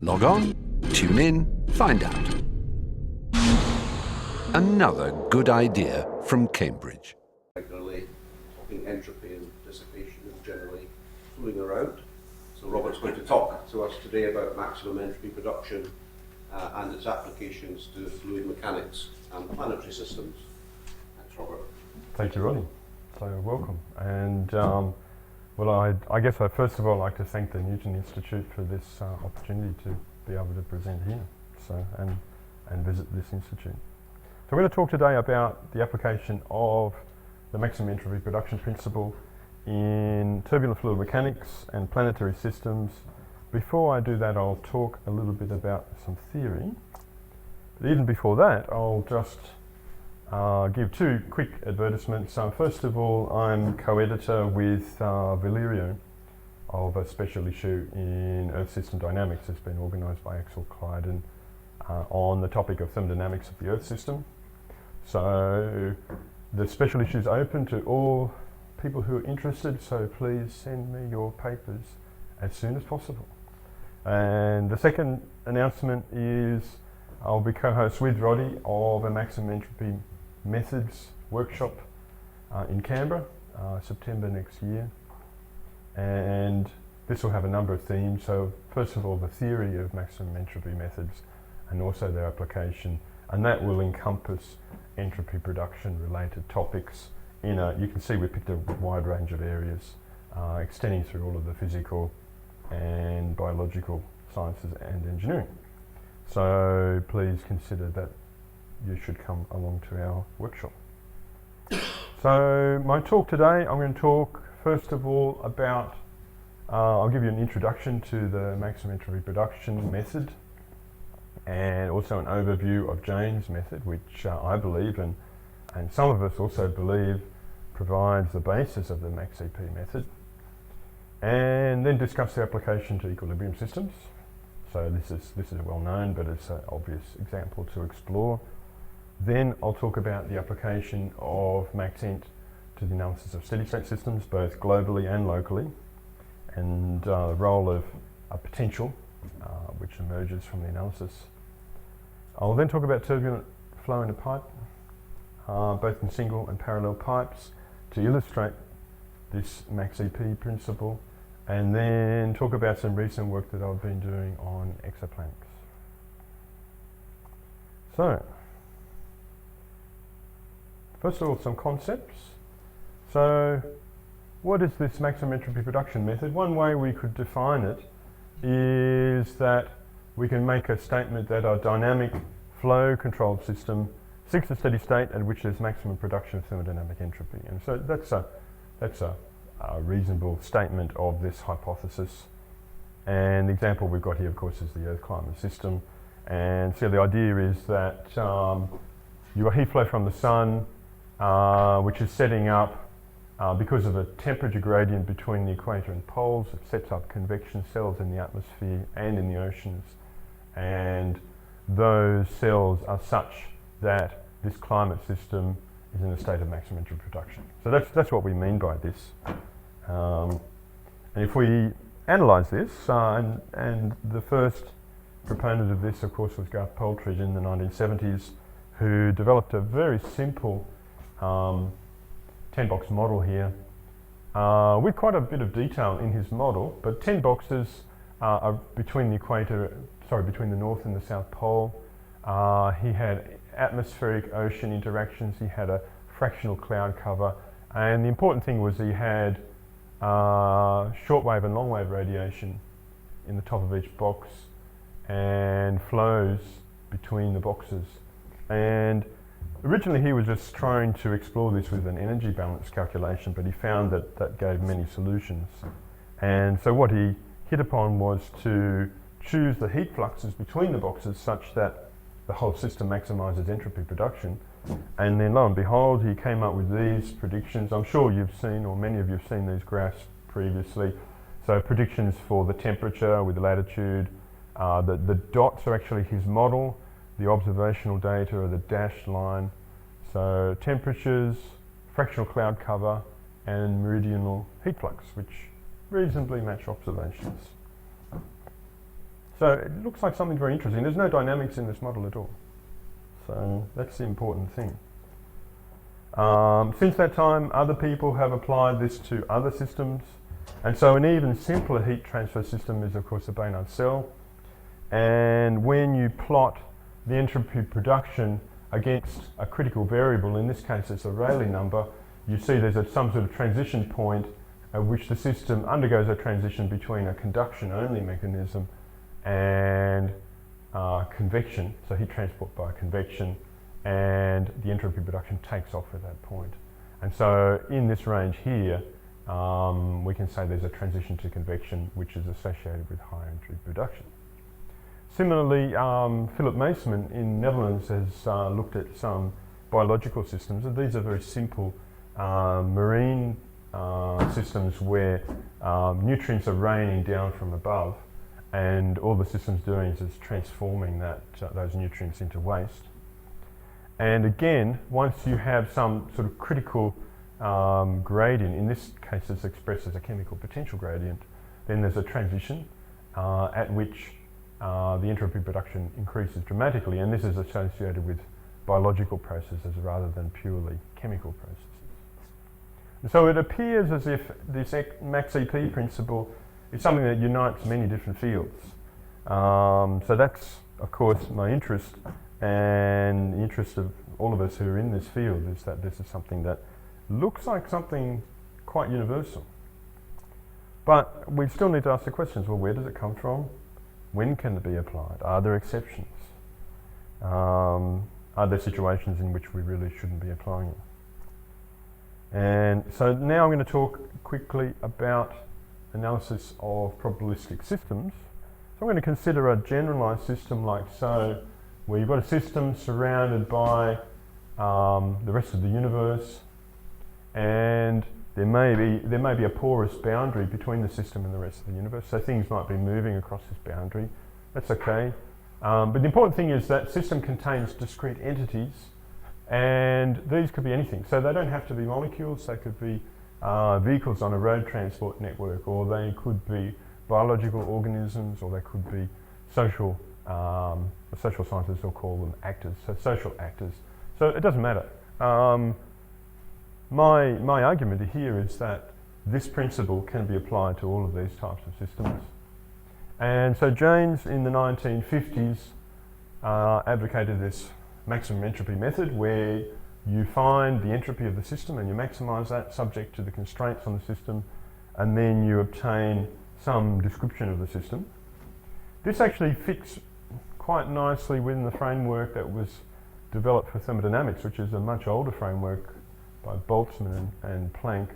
Log on, tune in, find out. Another good idea from Cambridge. Regularly talking entropy and dissipation and generally fooling around. So Robert's going to talk to us today about maximum entropy production and its applications to fluid mechanics and planetary systems. Thanks, Robert. Thank you, Ronnie. So welcome. And well, I guess I'd first of all like to thank the Newton Institute for this opportunity to be able to present here and visit this institute. So we're going to talk today about the application of the maximum entropy production principle in turbulent fluid mechanics and planetary systems. Before I do that, I'll talk a little bit about some theory. But even before that, I'll just give two quick advertisements. First of all, I'm co-editor with Valerio of a special issue in Earth System Dynamics that's been organised by Axel Clyden on the topic of thermodynamics of the Earth system. So the special issue is open to all people who are interested, so please send me your papers as soon as possible. And the second announcement is I'll be co-host with Roddy of a maximum entropy methods workshop in Canberra, September next year. And this will have a number of themes. So first of all, the theory of maximum entropy methods and also their application, and that will encompass entropy production related topics. You can see we picked a wide range of areas extending through all of the physical and biological sciences and engineering. So please consider that you should come along to our workshop. So my talk today, I'm going to talk first of all about, I'll give you an introduction to the maximum entropy production method and also an overview of Jane's method, which I believe and some of us also believe provides the basis of the MaxEP method, and then discuss the application to equilibrium systems. So this is well known, but it's an obvious example to explore. Then I'll talk about the application of MaxEnt to the analysis of steady state systems, both globally and locally, and the role of a potential which emerges from the analysis. I'll then talk about turbulent flow in a pipe, both in single and parallel pipes, to illustrate this MaxEP principle, and then talk about some recent work that I've been doing on exoplanets. So, first of all, some concepts. So, what is this maximum entropy production method? One way we could define it is that we can make a statement that a dynamic flow controlled system seeks a steady state at which there's maximum production of thermodynamic entropy. And so that's a reasonable statement of this hypothesis. And the example we've got here, of course, is the Earth climate system. And so the idea is that you have heat flow from the sun, which is setting up, because of a temperature gradient between the equator and poles, it sets up convection cells in the atmosphere and in the oceans. And those cells are such that this climate system is in a state of maximum entropy production. So that's what we mean by this. And if we analyse this, and the first proponent of this, of course, was Garth Paltridge in the 1970s, who developed a very simple 10-box model here with quite a bit of detail in his model, but 10 boxes are between the North and the South Pole. He had atmospheric ocean interactions, he had a fractional cloud cover, and the important thing was he had shortwave and longwave radiation in the top of each box and flows between the boxes. And originally he was just trying to explore this with an energy balance calculation, but he found that that gave many solutions. And so what he hit upon was to choose the heat fluxes between the boxes such that the whole system maximises entropy production. And then lo and behold, he came up with these predictions. I'm sure you've seen, or many of you have seen these graphs previously. So predictions for the temperature with the latitude. The dots are actually his model. The observational data are the dashed line. So temperatures, fractional cloud cover, and meridional heat flux, which reasonably match observations. So it looks like something very interesting. There's no dynamics in this model at all. So that's the important thing. Since that time, other people have applied this to other systems. And so an even simpler heat transfer system is, of course, the Baynard cell. And when you plot the entropy production against a critical variable, in this case it's a Rayleigh number, you see there's some sort of transition point at which the system undergoes a transition between a conduction-only mechanism and convection, so heat transport by convection, and the entropy production takes off at that point. And so in this range here, we can say there's a transition to convection which is associated with high entropy production. Similarly, Philip Meeseman in Netherlands has looked at some biological systems, and these are very simple marine systems where nutrients are raining down from above, and all the system's doing is transforming those nutrients into waste. And again, once you have some sort of critical gradient, in this case it's expressed as a chemical potential gradient, then there's a transition at which the entropy production increases dramatically, and this is associated with biological processes rather than purely chemical processes. And so it appears as if this MaxEP principle is something that unites many different fields. So that's, of course, my interest, and the interest of all of us who are in this field is that this is something that looks like something quite universal. But we still need to ask the questions, well, where does it come from? When can it be applied? Are there exceptions? Are there situations in which we really shouldn't be applying it? And so now I'm going to talk quickly about analysis of probabilistic systems. So I'm going to consider a generalized system like so, where you've got a system surrounded by the rest of the universe, and there may be a porous boundary between the system and the rest of the universe, so things might be moving across this boundary. That's okay. But the important thing is that system contains discrete entities, and these could be anything. So they don't have to be molecules, they could be vehicles on a road transport network, or they could be biological organisms, or they could be social, the social scientists will call them actors, so social actors. So it doesn't matter. My argument here is that this principle can be applied to all of these types of systems. And so James in the 1950s advocated this maximum entropy method, where you find the entropy of the system and you maximize that subject to the constraints on the system, and then you obtain some description of the system. This actually fits quite nicely within the framework that was developed for thermodynamics, which is a much older framework by Boltzmann and Planck,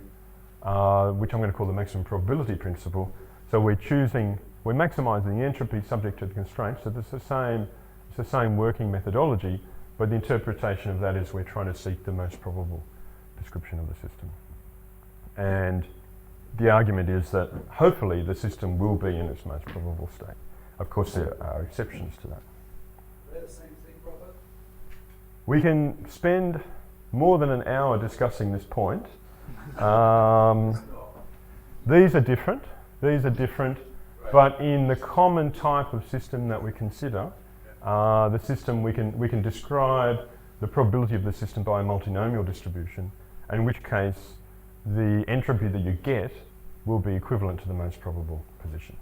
which I'm going to call the maximum probability principle. So we're maximizing the entropy subject to the constraints, so it's the same working methodology, but the interpretation of that is we're trying to seek the most probable description of the system. And the argument is that hopefully the system will be in its most probable state. Of course, there are exceptions to that. They're the same thing, Robert? We can spend more than an hour discussing this point. These are different, Right. but in the common type of system that we consider, the system we can describe the probability of the system by a multinomial distribution, in which case the entropy that you get will be equivalent to the most probable position.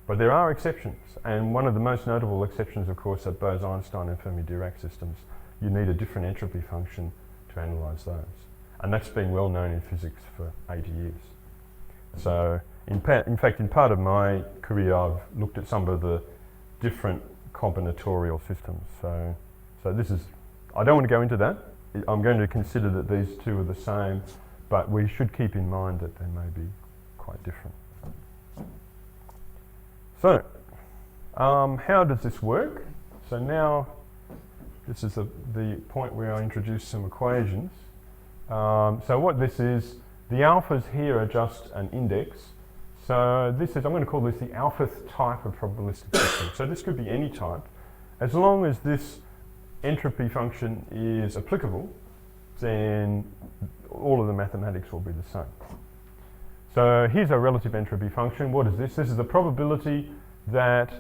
But there are exceptions, and one of the most notable exceptions, of course, are Bose-Einstein and Fermi-Dirac systems. You need a different entropy function to analyse those, and that's been well known in physics for 80 years. So in fact, in part of my career, I've looked at some of the different combinatorial systems. So this is, I don't want to go into that. I'm going to consider that these two are the same, but we should keep in mind that they may be quite different. So, how does this work? So now, this is the point where I introduce some equations. So what this is, the alphas here are just an index. So this is, I'm going to call this the alphth type of probabilistic system. So this could be any type. As long as this entropy function is applicable, then all of the mathematics will be the same. So here's a relative entropy function. What is this? This is the probability that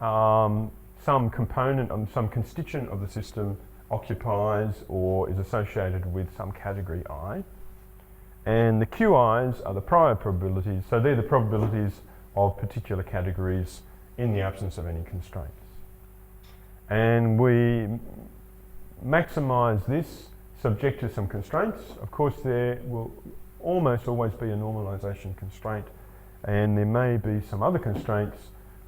some component, some constituent of the system occupies or is associated with some category I. And the QIs are the prior probabilities, so they're the probabilities of particular categories in the absence of any constraints. And we maximize this subject to some constraints. Of course, there will almost always be a normalization constraint, and there may be some other constraints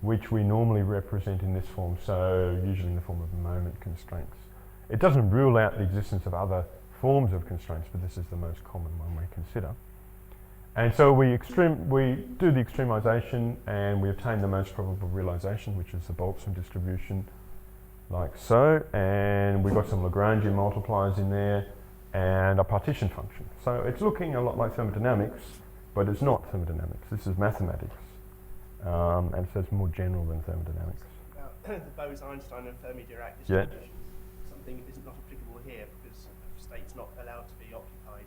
which we normally represent in this form, so usually in the form of moment constraints. It doesn't rule out the existence of other forms of constraints, but this is the most common one we consider. And so we do the extremisation and we obtain the most probable realisation, which is the Boltzmann distribution, like so, and we've got some Lagrangian multipliers in there and a partition function. So it's looking a lot like thermodynamics, but it's not thermodynamics. This is mathematics, and so it's more general than thermodynamics. The Bose-Einstein and Fermi-Dirac distributions, something isn't not applicable here because a state's not allowed to be occupied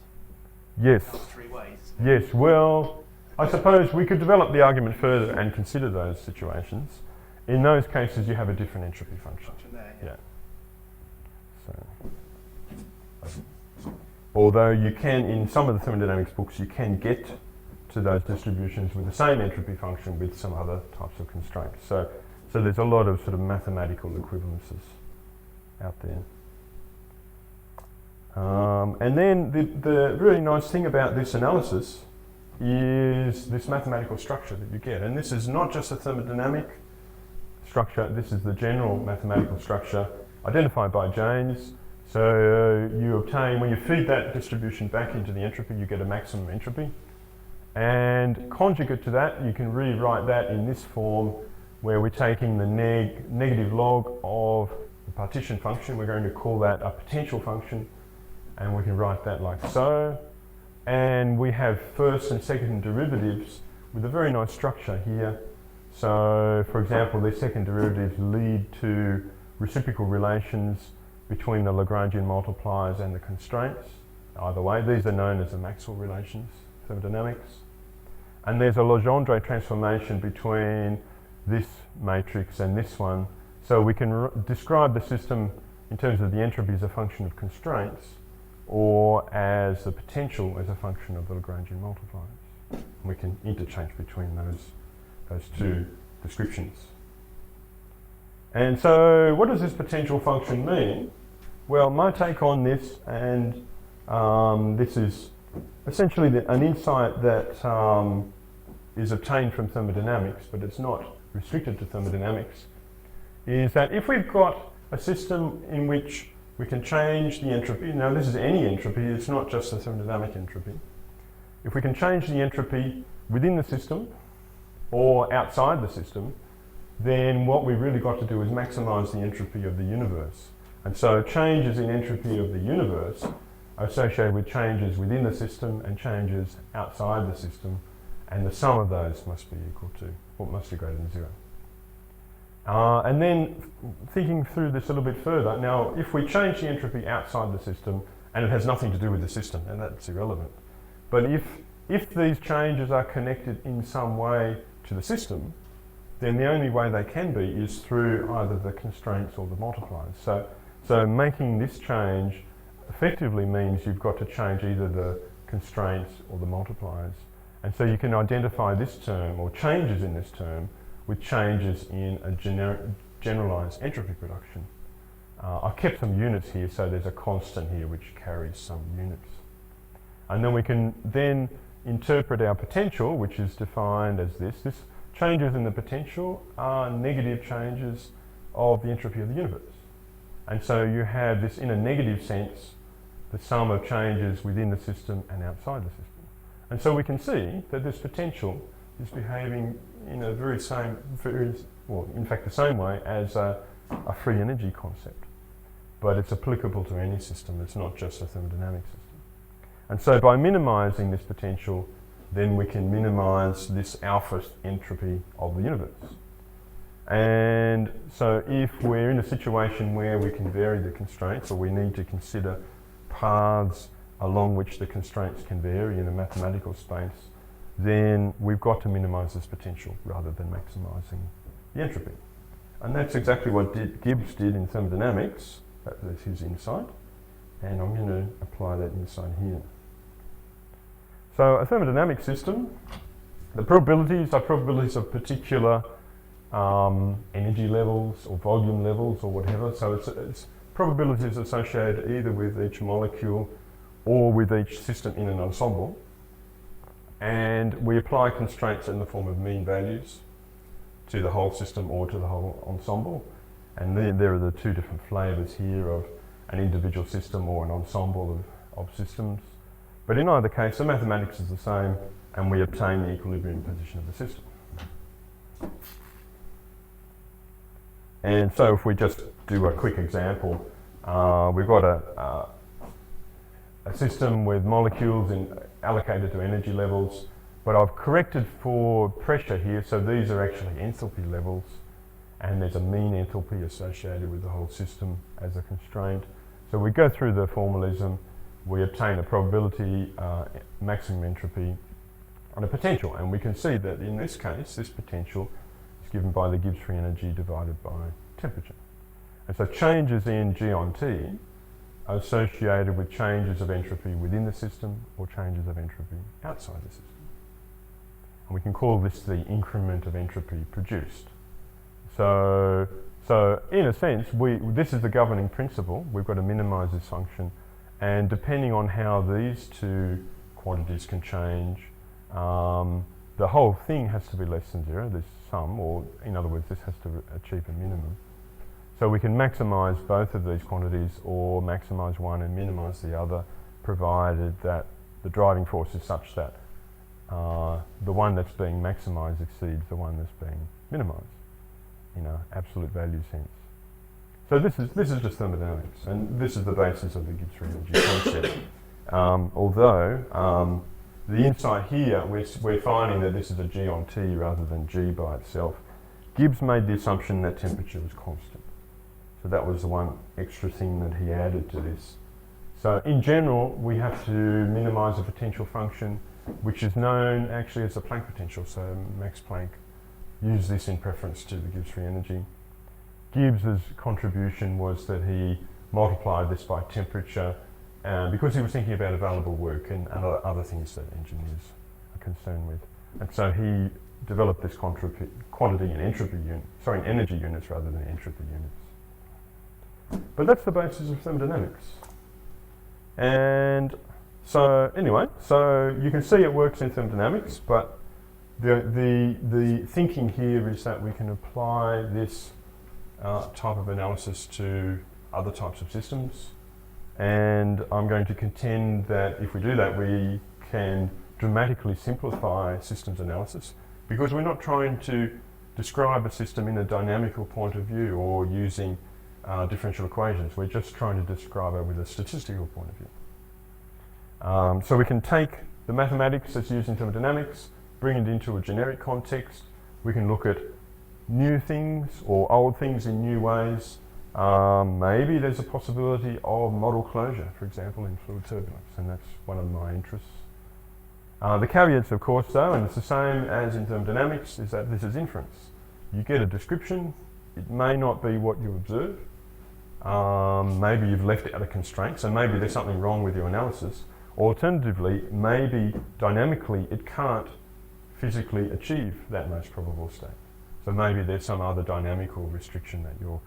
Yes. in arbitrary ways. Yes, well, I suppose we could develop the argument further and consider those situations. In those cases, you have a different entropy function. There, Yeah. So, although you can, in some of the thermodynamics books, you can get to those distributions with the same entropy function with some other types of constraints. So there's a lot of sort of mathematical equivalences out there. And then the really nice thing about this analysis is this mathematical structure that you get. And this is not just a thermodynamic structure, this is the general mathematical structure identified by James. So you obtain, when you feed that distribution back into the entropy, you get a maximum entropy. And conjugate to that, you can rewrite that in this form where we're taking the negative log of the partition function. We're going to call that a potential function, and we can write that like so. And we have first and second derivatives with a very nice structure here. So, for example, these second derivatives lead to reciprocal relations between the Lagrangian multipliers and the constraints. Either way, these are known as the Maxwell relations, thermodynamics. And there's a Legendre transformation between this matrix and this one. So we can describe the system in terms of the entropy as a function of constraints, or as the potential as a function of the Lagrangian multipliers. And we can interchange between those two descriptions. And so what does this potential function mean? Well, my take on this, and this is essentially an insight that is obtained from thermodynamics, but it's not restricted to thermodynamics, is that if we've got a system in which we can change the entropy, now this is any entropy, it's not just the thermodynamic entropy. If we can change the entropy within the system or outside the system, then what we've really got to do is maximize the entropy of the universe. And so changes in entropy of the universe are associated with changes within the system and changes outside the system, and the sum of those must be equal to, or must be greater than 0. And then thinking through this a little bit further, now if we change the entropy outside the system, and it has nothing to do with the system, and that's irrelevant, but if these changes are connected in some way to the system, then the only way they can be is through either the constraints or the multipliers. So making this change effectively means you've got to change either the constraints or the multipliers. And so you can identify this term, or changes in this term, with changes in a generalised entropy production. I've kept some units here, so there's a constant here which carries some units. And then we can then interpret our potential, which is defined as this. This changes in the potential are negative changes of the entropy of the universe. And so you have this, in a negative sense, the sum of changes within the system and outside the system. And so we can see that this potential is behaving in a in fact the same way as a free energy concept. But it's applicable to any system, it's not just a thermodynamic system. And so by minimizing this potential, then we can minimize this alpha entropy of the universe. And so if we're in a situation where we can vary the constraints, or we need to consider paths along which the constraints can vary in a mathematical space, then we've got to minimize this potential rather than maximizing the entropy. And that's exactly what Gibbs did in thermodynamics. That was his insight. And I'm going to apply that insight here. So a thermodynamic system, the probabilities are probabilities of particular energy levels or volume levels or whatever. So it's probabilities associated either with each molecule or with each system in an ensemble. And we apply constraints in the form of mean values to the whole system or to the whole ensemble. And then there are the two different flavours here of an individual system or an ensemble of systems. But in either case, the mathematics is the same and we obtain the equilibrium position of the system. And so if we just do a quick example, we've got a system with molecules allocated to energy levels, but I've corrected for pressure here, so these are actually enthalpy levels, and there's a mean enthalpy associated with the whole system as a constraint. So we go through the formalism, we obtain a probability, maximum entropy, and a potential, and we can see that in this case, this potential is given by the Gibbs free energy divided by temperature. And so changes in G on T are associated with changes of entropy within the system or changes of entropy outside the system. And we can call this the increment of entropy produced. So in a sense, this is the governing principle. We've got to minimise this function, and depending on how these two quantities can change, the whole thing has to be less than zero, this sum, or in other words, this has to achieve a minimum. So we can maximise both of these quantities or maximise one and minimise the other, provided that the driving force is such that the one that's being maximised exceeds the one that's being minimised in an absolute value sense. So this is just thermodynamics, and this is the basis of the Gibbs free energy concept. Although the insight here, we're finding that this is a G on T rather than G by itself. Gibbs made the assumption that temperature was constant. So that was the one extra thing that he added to this. So in general, we have to minimise a potential function, which is known actually as the Planck potential. So Max Planck used this in preference to the Gibbs free energy. Gibbs's contribution was that he multiplied this by temperature because he was thinking about available work and other things that engineers are concerned with. And so he developed this quantity in energy units rather than entropy units. But that's the basis of thermodynamics. And so anyway, so you can see it works in thermodynamics, but the thinking here is that we can apply this type of analysis to other types of systems. And I'm going to contend that if we do that, we can dramatically simplify systems analysis, because we're not trying to describe a system in a dynamical point of view or using differential equations. We're just trying to describe it with a statistical point of view. So we can take the mathematics that's used in thermodynamics, bring it into a generic context. We can look at new things or old things in new ways. Maybe there's a possibility of model closure, for example, in fluid turbulence, and that's one of my interests. The caveats, of course, though, and it's the same as in thermodynamics, is that this is inference. You get a description, it may not be what you observe. Maybe you've left out a constraint, so maybe there's something wrong with your analysis. Alternatively, maybe dynamically it can't physically achieve that most probable state. So maybe there's some other dynamical restriction that you're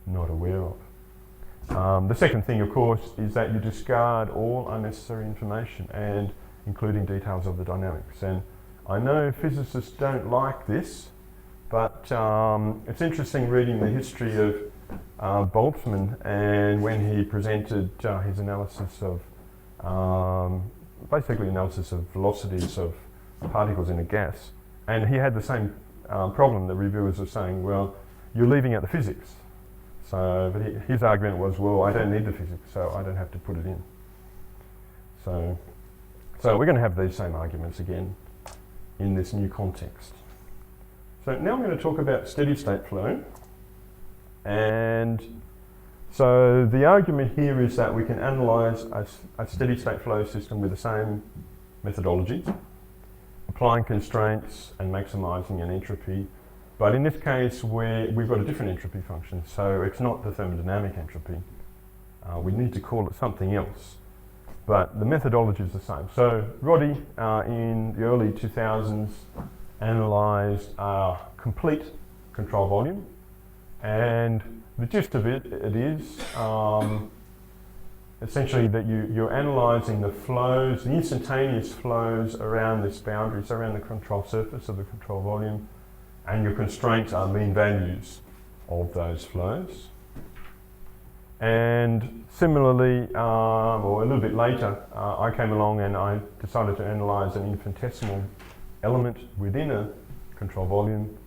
not aware of. The second thing, of course, is that you discard all unnecessary information, and including details of the dynamics. And I know physicists don't like this, but it's interesting reading the history of Boltzmann, and when he presented his analysis of, basically analysis of velocities of particles in a gas, and he had the same problem. The reviewers were saying, well, you're leaving out the physics. So, but his argument was, well, I don't need the physics, so I don't have to put it in. So we're going to have these same arguments again in this new context. So now I'm going to talk about steady state flow. And so the argument here is that we can analyse a steady state flow system with the same methodology, applying constraints and maximising an entropy But in this case, we've got a different entropy function, so it's not the thermodynamic entropy. We need to call it something else, but the methodology is the same. So Roddy, in the early 2000s, analysed a complete control volume, and the gist of it is essentially that you're analysing the flows, the instantaneous flows around this boundary, so around the control surface of the control volume, and your constraints are mean values of those flows. And similarly, or a little bit later, I came along and I decided to analyse an infinitesimal element within a control volume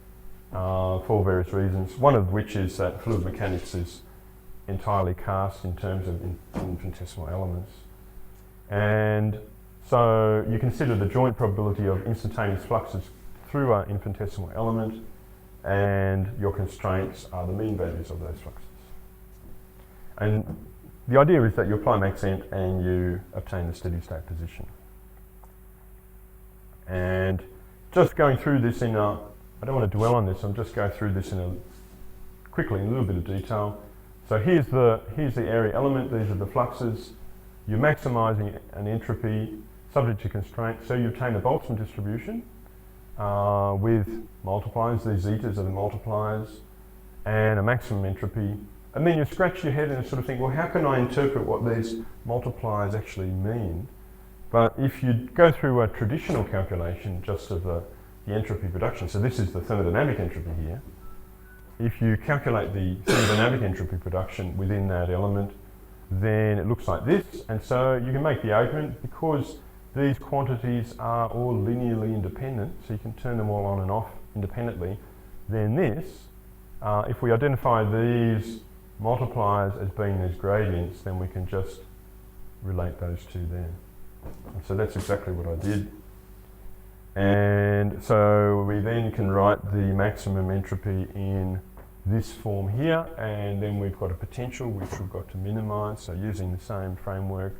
for various reasons, one of which is that fluid mechanics is entirely cast in terms of infinitesimal elements. And so you consider the joint probability of instantaneous fluxes through an infinitesimal element, and your constraints are the mean values of those fluxes. And the idea is that you apply Maxent and you obtain the steady state position. And just going through this I don't want to dwell on this, I'm just going through this quickly in a little bit of detail. So here's the area element, these are the fluxes. You're maximising an entropy subject to constraint, so you obtain a Boltzmann distribution with multipliers, these zetas are the multipliers, and a maximum entropy. And then you scratch your head and sort of think, well, how can I interpret what these multipliers actually mean? But if you go through a traditional calculation just of the entropy production, so this is the thermodynamic entropy here, if you calculate the thermodynamic entropy production within that element, then it looks like this. And so you can make the argument, because these quantities are all linearly independent, so you can turn them all on and off independently, then this, if we identify these multipliers as being these gradients, then we can just relate those two there. And so that's exactly what I did. And so we then can write the maximum entropy in this form here, and then we've got a potential which we've got to minimise, so using the same framework.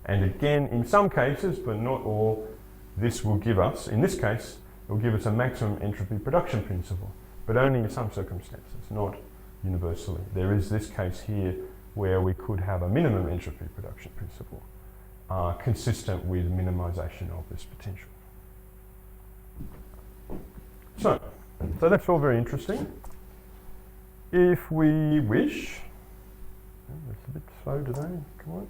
And again, in some cases, but not all, this will give us, in this case, it will give us a maximum entropy production principle, but only in some circumstances, not universally. There is this case here where we could have a minimum entropy production principle consistent with minimisation of this potential. So that's all very interesting. If we wish, it's a bit slow today, come on.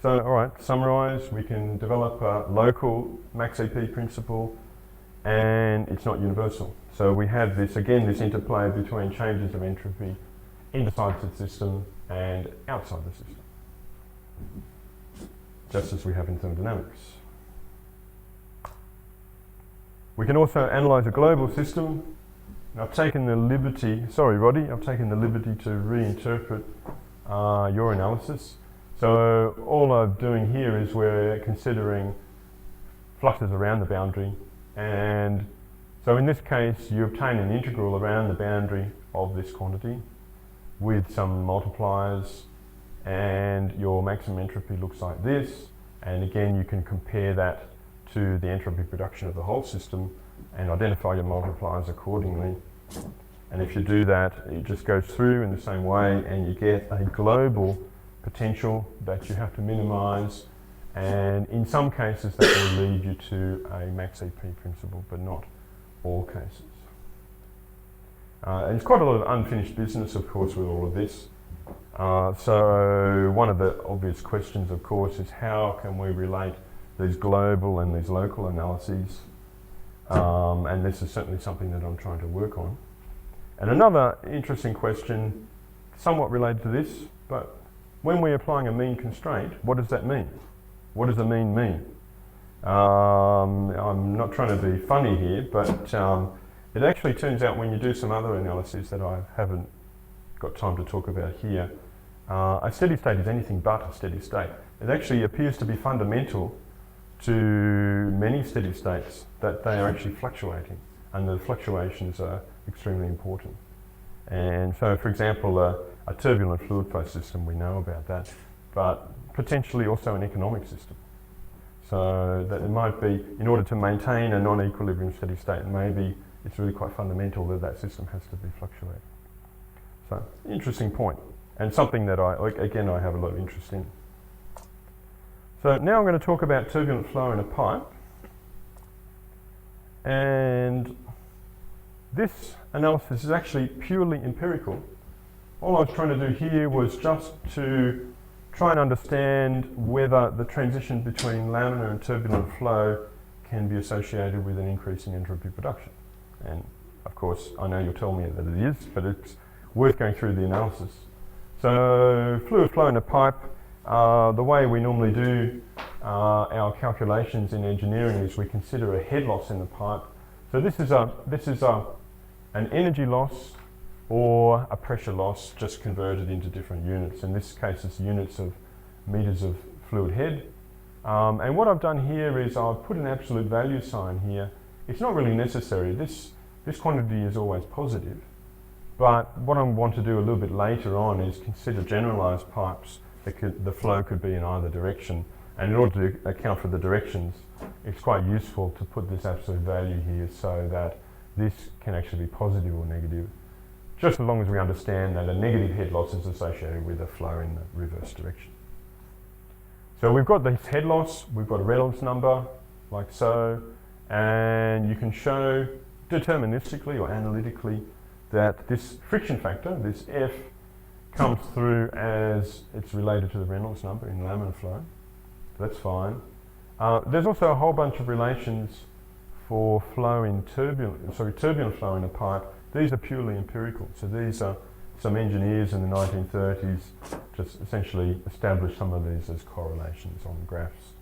So, all right, to summarise, we can develop a local max EP principle, and it's not universal. So we have this, again, this interplay between changes of entropy inside the system and outside the system, just as we have in thermodynamics. We can also analyse a global system. And I've taken the liberty, sorry Roddy, I've taken the liberty to reinterpret your analysis. So all I'm doing here is we're considering fluxes around the boundary, and so in this case you obtain an integral around the boundary of this quantity with some multipliers, and your maximum entropy looks like this. And again, you can compare that to the entropy production of the whole system and identify your multipliers accordingly. And if you do that, it just goes through in the same way, and you get a global potential that you have to minimise, and in some cases that will lead you to a max EP principle, but not all cases. And it's quite a lot of unfinished business, of course, with all of this. So one of the obvious questions, of course, is how can we relate these global and these local analyses? And this is certainly something that I'm trying to work on. And another interesting question, somewhat related to this, but when we're applying a mean constraint, what does that mean? What does the mean mean? I'm not trying to be funny here, but it actually turns out when you do some other analyses that I haven't got time to talk about here, a steady state is anything but a steady state. It actually appears to be fundamental to many steady states that they are actually fluctuating, and the fluctuations are extremely important. And so, for example, a turbulent fluid flow system, we know about that, but potentially also an economic system. So that it might be, in order to maintain a non-equilibrium steady state, maybe it's really quite fundamental that that system has to be fluctuating. So, interesting point, and something that I have a lot of interest in. So now I'm going to talk about turbulent flow in a pipe. And this analysis is actually purely empirical. All I was trying to do here was just to try and understand whether the transition between laminar and turbulent flow can be associated with an increase in entropy production. And of course, I know you'll tell me that it is, but it's worth going through the analysis. So fluid flow in a pipe, the way we normally do our calculations in engineering is we consider a head loss in the pipe. So this is an energy loss or a pressure loss just converted into different units. In this case, it's units of meters of fluid head. And what I've done here is I've put an absolute value sign here. It's not really necessary. This quantity is always positive. But what I want to do a little bit later on is consider generalized pipes. The flow could be in either direction. And in order to account for the directions, it's quite useful to put this absolute value here so that this can actually be positive or negative, just as long as we understand that a negative head loss is associated with a flow in the reverse direction. So we've got this head loss, we've got a Reynolds number, like so, and you can show deterministically or analytically that this friction factor, this F, comes through as it's related to the Reynolds number in laminar flow. That's fine. There's also a whole bunch of relations for flow in turbulent flow in a pipe. These are purely empirical. So these are some engineers in the 1930s just essentially established some of these as correlations on graphs.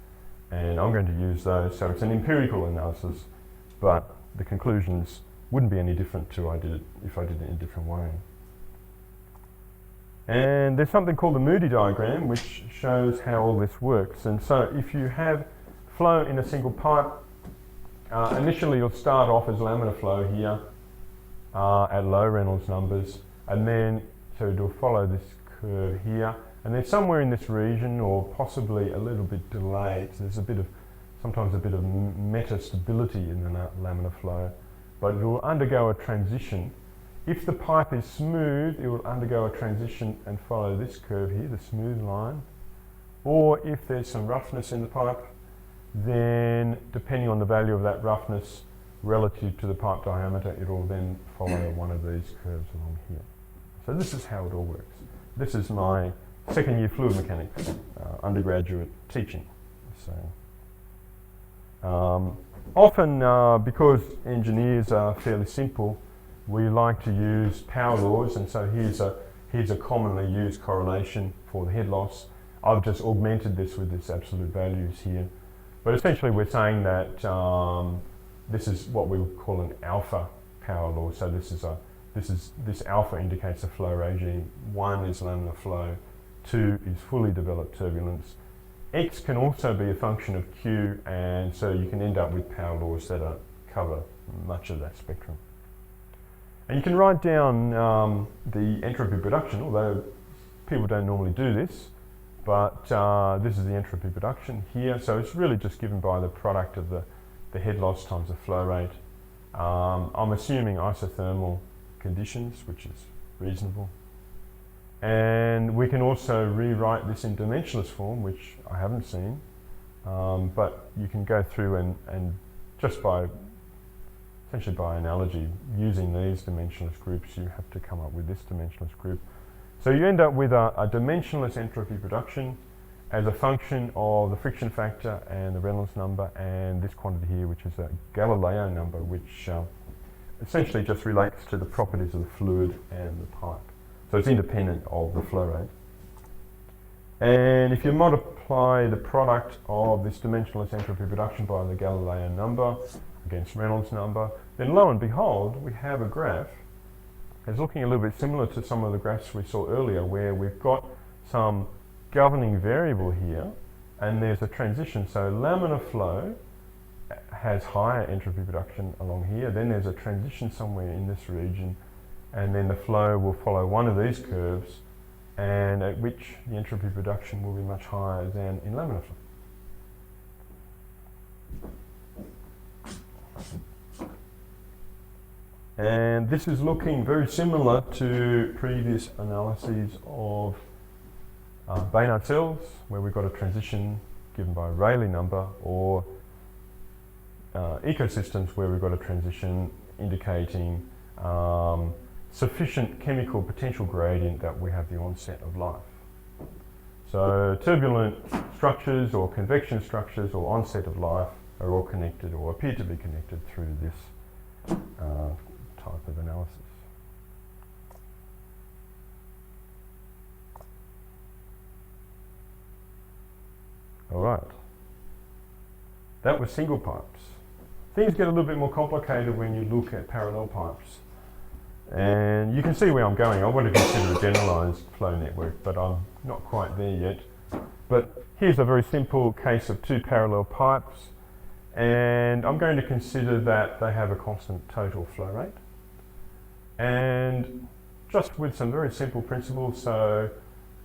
And I'm going to use those. So it's an empirical analysis, but the conclusions wouldn't be any different if I did it in a different way. And there's something called the Moody diagram, which shows how all this works. And so if you have flow in a single pipe, initially you'll start off as laminar flow here at low Reynolds numbers, and then so it'll follow this curve here, and then somewhere in this region, or possibly a little bit delayed, so there's sometimes a bit of metastability in the laminar flow, but it will undergo a transition. If the pipe is smooth, it will undergo a transition and follow this curve here, the smooth line. Or if there's some roughness in the pipe, then depending on the value of that roughness relative to the pipe diameter, it will then follow one of these curves along here. So this is how it all works. This is my second year fluid mechanics undergraduate teaching. So often, because engineers are fairly simple, we like to use power laws, and so here's a commonly used correlation for the head loss. I've just augmented this with its absolute values here. But essentially we're saying that this is what we would call an alpha power law. So this alpha indicates a flow regime. 1 is laminar flow, 2 is fully developed turbulence. X can also be a function of Q, and so you can end up with power laws that cover much of that spectrum. And you can write down the entropy production, although people don't normally do this, but this is the entropy production here. So it's really just given by the product of the head loss times the flow rate. I'm assuming isothermal conditions, which is reasonable. And we can also rewrite this in dimensionless form, which I haven't seen, but you can go through and just essentially by analogy, using these dimensionless groups, you have to come up with this dimensionless group. So you end up with a dimensionless entropy production as a function of the friction factor and the Reynolds number and this quantity here, which is a Galileo number, which essentially just relates to the properties of the fluid and the pipe. So it's independent of the flow rate. And if you multiply the product of this dimensionless entropy production by the Galileo number against Reynolds number, then lo and behold, we have a graph that's looking a little bit similar to some of the graphs we saw earlier, where we've got some governing variable here, and there's a transition. So laminar flow has higher entropy production along here, then there's a transition somewhere in this region, and then the flow will follow one of these curves, and at which the entropy production will be much higher than in laminar flow. And this is looking very similar to previous analyses of Baynard cells, where we've got a transition given by a Rayleigh number, or ecosystems where we've got a transition indicating sufficient chemical potential gradient that we have the onset of life. So turbulent structures or convection structures or onset of life are all connected or appear to be connected through this type of analysis. All right. That was single pipes. Things get a little bit more complicated when you look at parallel pipes. And you can see where I'm going. I want to consider a generalized flow network, but I'm not quite there yet. But here's a very simple case of two parallel pipes. And I'm going to consider that they have a constant total flow rate. And just with some very simple principles, so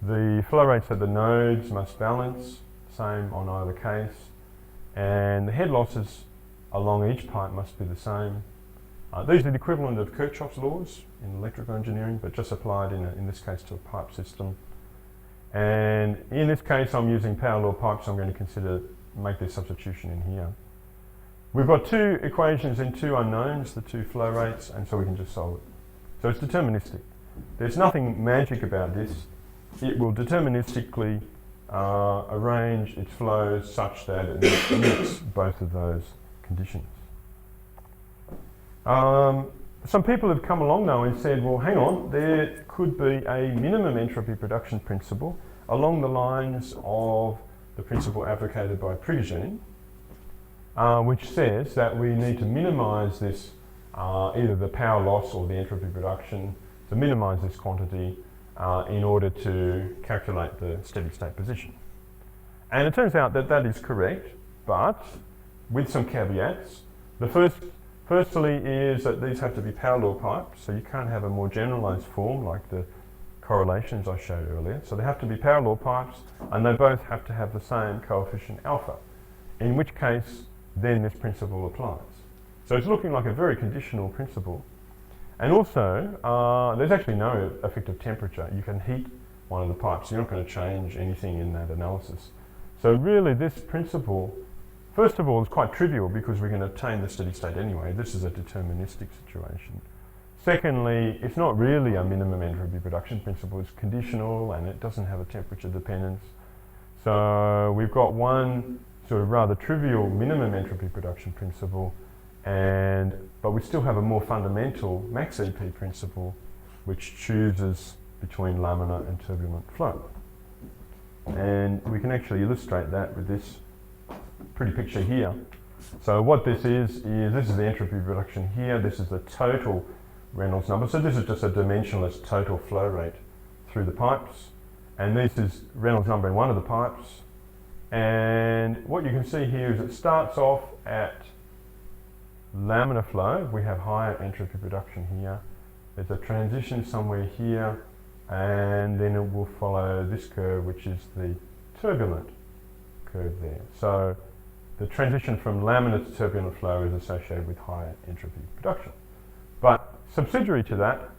the flow rates at the nodes must balance, same on either case. And the head losses along each pipe must be the same. These are the equivalent of Kirchhoff's laws in electrical engineering, but just applied in this case to a pipe system. And in this case, I'm using parallel pipes. I'm going to make this substitution in here. We've got two equations and two unknowns, the two flow rates, and so we can just solve it. So it's deterministic. There's nothing magic about this. It will deterministically arrange its flows such that it meets both of those conditions. Some people have come along though and said, well, hang on, there could be a minimum entropy production principle along the lines of the principle advocated by Prigogine, which says that we need to minimise this, either the power loss or the entropy production, to minimise this quantity in order to calculate the steady state position. And it turns out that that is correct, but with some caveats. The firstly is that these have to be parallel pipes, so you can't have a more generalised form like the correlations I showed earlier. So they have to be parallel pipes, and they both have to have the same coefficient alpha, in which case then this principle applies. So it's looking like a very conditional principle. And also, there's actually no effective temperature. You can heat one of the pipes. You're not going to change anything in that analysis. So really this principle, first of all, is quite trivial because we can obtain the steady state anyway. This is a deterministic situation. Secondly, it's not really a minimum entropy production principle. It's conditional and it doesn't have a temperature dependence. So we've got one sort of rather trivial minimum entropy production principle, but we still have a more fundamental max EP principle which chooses between laminar and turbulent flow. And we can actually illustrate that with this pretty picture here. So what this is the entropy production here. This is the total Reynolds number. So this is just a dimensionless total flow rate through the pipes. And this is Reynolds number in one of the pipes. And what you can see here is it starts off at laminar flow. We have higher entropy production here. There's a transition somewhere here, and then it will follow this curve, which is the turbulent curve there. So the transition from laminar to turbulent flow is associated with higher entropy production. But subsidiary to that,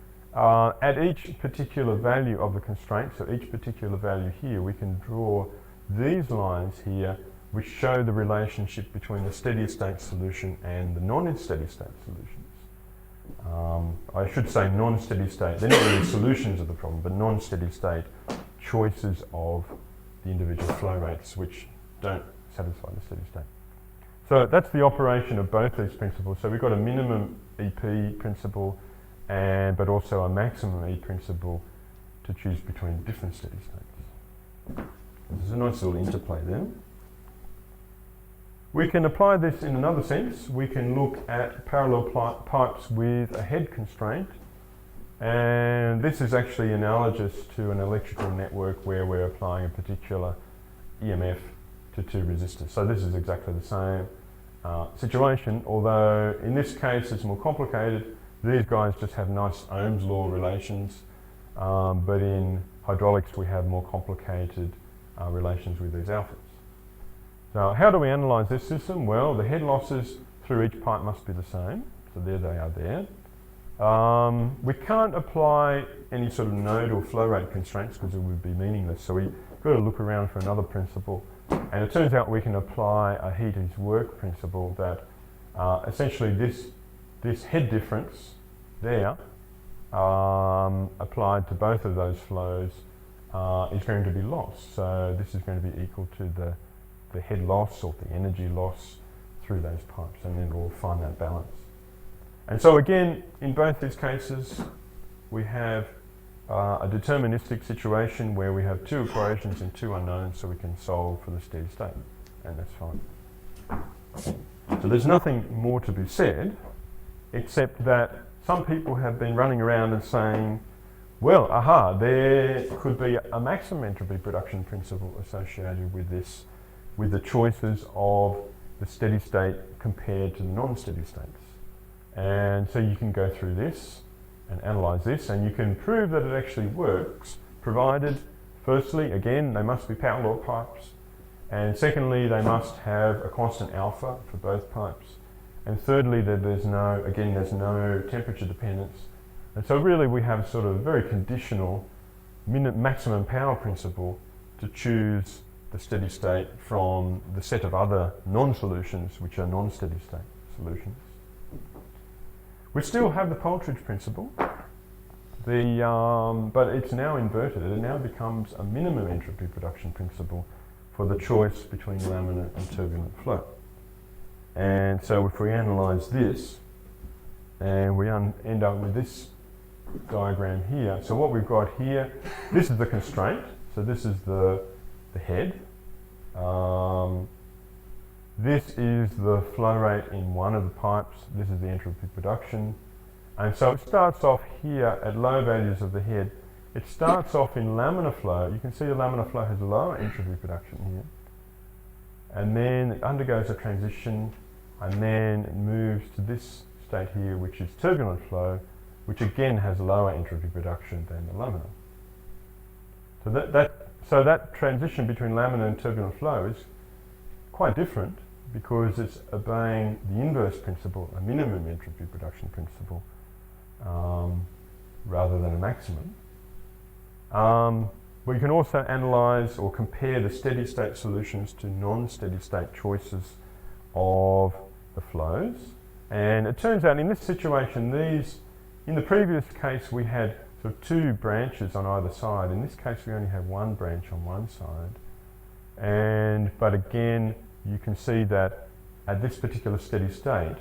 at each particular value of the constraint, so each particular value here, we can draw these lines here which show the relationship between the steady state solution and the non-steady state solutions. I should say non-steady state. They're not really solutions of the problem, but non-steady state choices of the individual flow rates which don't satisfy the steady state. So that's the operation of both these principles. So we've got a minimum EP principle but also a maximum E principle to choose between different steady states. There's a nice little interplay there. We can apply this in another sense. We can look at parallel pipes with a head constraint, and this is actually analogous to an electrical network where we're applying a particular EMF to two resistors. So this is exactly the same situation, although in this case it's more complicated. These guys just have nice Ohm's law relations, but in hydraulics we have more complicated relations with these alphas. So how do we analyse this system? Well, the head losses through each pipe must be the same, so there they are there. We can't apply any sort of node or flow rate constraints because it would be meaningless. So we've got to look around for another principle. And it turns out we can apply a heat is work principle that essentially this head difference there applied to both of those flows is going to be lost. So this is going to be equal to the head loss or the energy loss through those pipes, and then we'll find that balance. And so again, in both these cases, we have a deterministic situation where we have two equations and two unknowns, so we can solve for the steady state, and that's fine. So there's nothing more to be said, except that some people have been running around and saying, well, aha, there could be a maximum entropy production principle associated with this, with the choices of the steady state compared to the non-steady states. And so you can go through this and analyse this, and you can prove that it actually works, provided, firstly, again, they must be parallel pipes, and secondly, they must have a constant alpha for both pipes, and thirdly, that there's no temperature dependence. And so really we have sort of very conditional maximum power principle to choose the steady state from the set of other non-solutions, which are non-steady state solutions. We still have the Poultridge principle, but it's now inverted. It now becomes a minimum entropy production principle for the choice between laminar and turbulent flow. And so if we analyse this, and we end up with this diagram here. So what we've got here, this is the constraint. So this is the head. This is the flow rate in one of the pipes. This is the entropy production. And so it starts off here at low values of the head. It starts off in laminar flow. You can see the laminar flow has lower entropy production here. And then it undergoes a transition, and then it moves to this state here, which is turbulent flow, which again has lower entropy production than the laminar. So that transition between laminar and turbulent flow is quite different, because it's obeying the inverse principle, a minimum entropy production principle, rather than a maximum. We can also analyse or compare the steady state solutions to non-steady state choices of the flows. And it turns out in this situation, in the previous case we had sort of two branches on either side. In this case we only have one branch on one side. But again, you can see that at this particular steady state,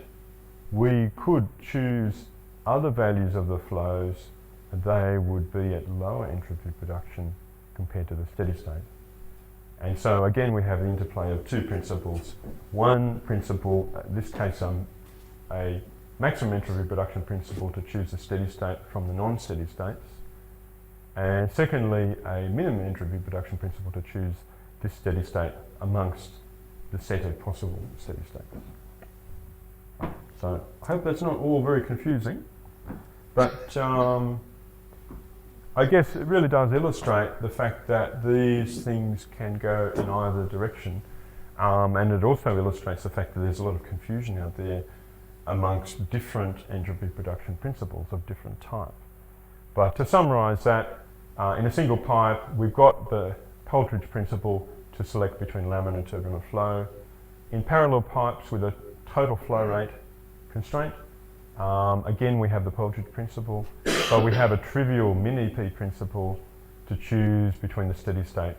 we could choose other values of the flows, and they would be at lower entropy production compared to the steady state. And so again, we have the interplay of two principles. One principle, in this case, a maximum entropy production principle to choose the steady state from the non-steady states. And secondly, a minimum entropy production principle to choose this steady state amongst the set of possible steady states. So I hope that's not all very confusing, but I guess it really does illustrate the fact that these things can go in either direction, and it also illustrates the fact that there's a lot of confusion out there amongst different entropy production principles of different type. But to summarise that, in a single pipe we've got the Poultridge principle to select between laminar and turbulent flow. In parallel pipes with a total flow rate constraint, again we have the Poultridge principle, but we have a trivial min-EP principle to choose between the steady state,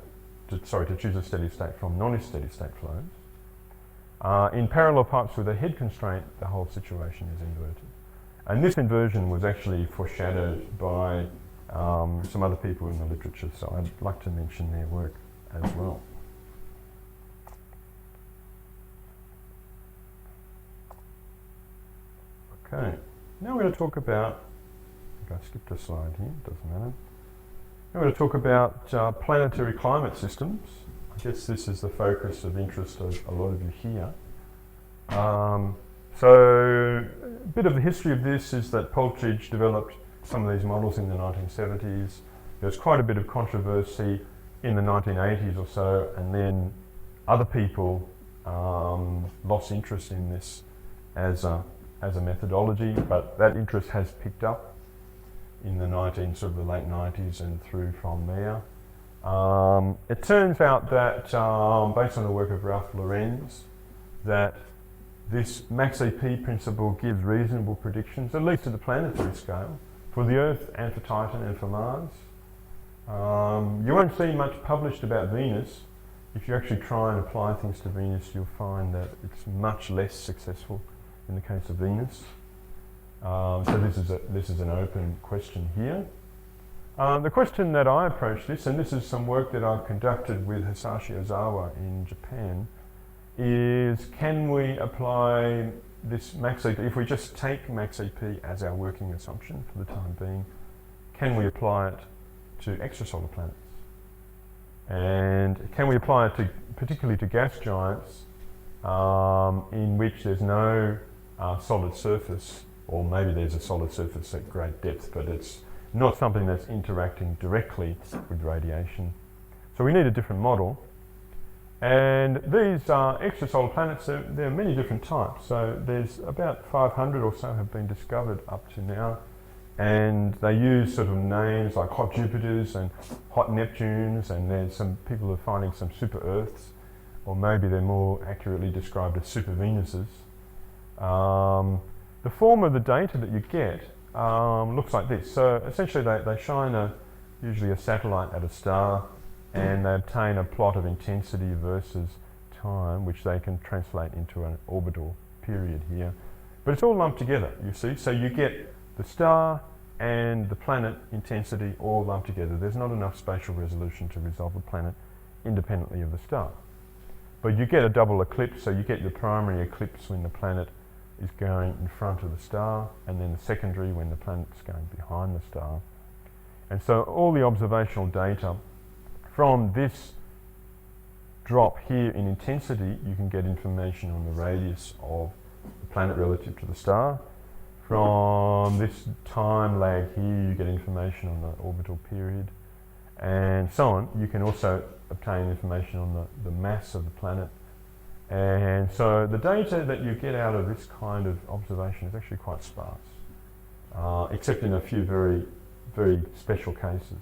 to choose a steady state from non-steady state flows. In parallel pipes with a head constraint, the whole situation is inverted. And this inversion was actually foreshadowed by some other people in the literature, so I'd like to mention their work as well. Okay, now we're going to talk about, I think I skipped a slide here, doesn't matter. Now we're going to talk about planetary climate systems. I guess this is the focus of interest of a lot of you here. So a bit of the history of this is that Poultridge developed some of these models in the 1970s. There was quite a bit of controversy in the 1980s or so, and then other people lost interest in this as as a methodology, but that interest has picked up in the late 90s and through from there. It turns out that, based on the work of Ralph Lorenz, that this MaxEP principle gives reasonable predictions, at least at the planetary scale, for the Earth and for Titan and for Mars. You won't see much published about Venus. If you actually try and apply things to Venus, you'll find that it's much less successful in the case of Venus. So this is an open question here. The question that I approach this, and this is some work that I've conducted with Hisashi Ozawa in Japan, is can we apply this MaxEP, if we just take MaxEP as our working assumption for the time being, can we apply it to extrasolar planets? And can we apply it to, particularly to gas giants in which there's no solid surface, or maybe there's a solid surface at great depth, but it's not something that's interacting directly with radiation. So we need a different model. And these extrasolar planets, there are many different types. So there's about 500 or so have been discovered up to now. And they use sort of names like hot Jupiters and hot Neptunes, and there's some people are finding some super Earths, or maybe they're more accurately described as super Venuses. The form of the data that you get looks like this. So essentially they shine usually a satellite at a star, and they obtain a plot of intensity versus time, which they can translate into an orbital period here. But it's all lumped together, you see. So you get the star and the planet intensity all lumped together. There's not enough spatial resolution to resolve the planet independently of the star. But you get a double eclipse, so you get the primary eclipse when the planet is going in front of the star, and then the secondary when the planet's going behind the star. And so all the observational data from this drop here in intensity, you can get information on the radius of the planet relative to the star. From this time lag here, you get information on the orbital period, and so on. You can also obtain information on the mass of the planet. And so the data that you get out of this kind of observation is actually quite sparse, except in a few very, very special cases.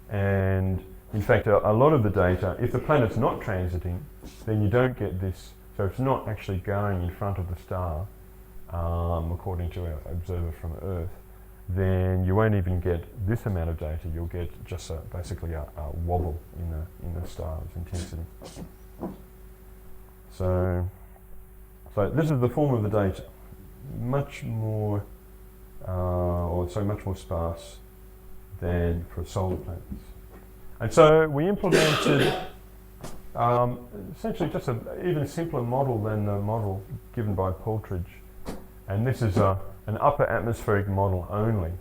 And in fact, a lot of the data, if the planet's not transiting, then you don't get this. So it's not actually going in front of the star, according to our observer from Earth, then you won't even get this amount of data. You'll get just basically a wobble in the star's intensity. So this is the form of the data, much more sparse than for solar planets. And so we implemented essentially just an even simpler model than the model given by Paltridge. And this is an upper atmospheric model only.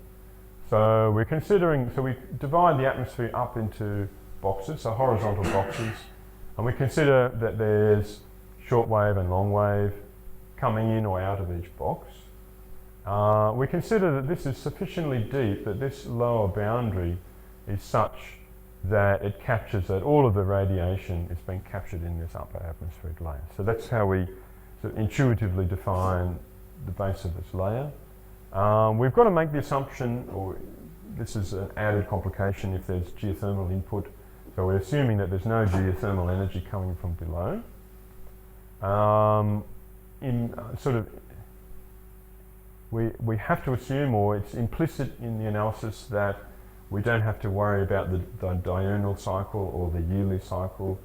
So we're considering, so we divide the atmosphere up into boxes, so horizontal boxes, and we consider that there's short wave and long wave coming in or out of each box. We consider that this is sufficiently deep, that this lower boundary is such that it captures that all of the radiation is being captured in this upper atmospheric layer. So that's how we sort of intuitively define the base of this layer. We've got to make the assumption, or this is an added complication if there's geothermal input. So we're assuming that there's no geothermal energy coming from below. We have to assume, or it's implicit in the analysis, that we don't have to worry about the diurnal cycle or the yearly cycle.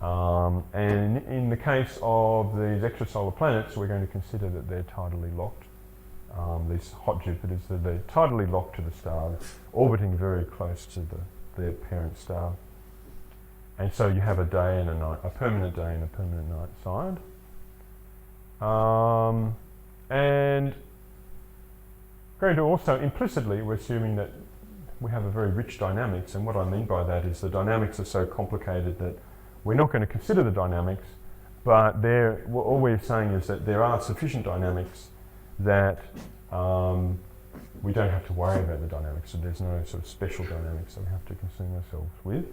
And in the case of these extrasolar planets, we're going to consider that they're tidally locked. These hot Jupiters, they're tidally locked to the star, orbiting very close to their parent star. And so you have a day and a night, a permanent day and a permanent night side. And going to also, implicitly, we're assuming that we have a very rich dynamics, and what I mean by that is the dynamics are so complicated that we're not going to consider the dynamics, but all we're saying is that there are sufficient dynamics that we don't have to worry about the dynamics, so there's no sort of special dynamics that we have to concern ourselves with.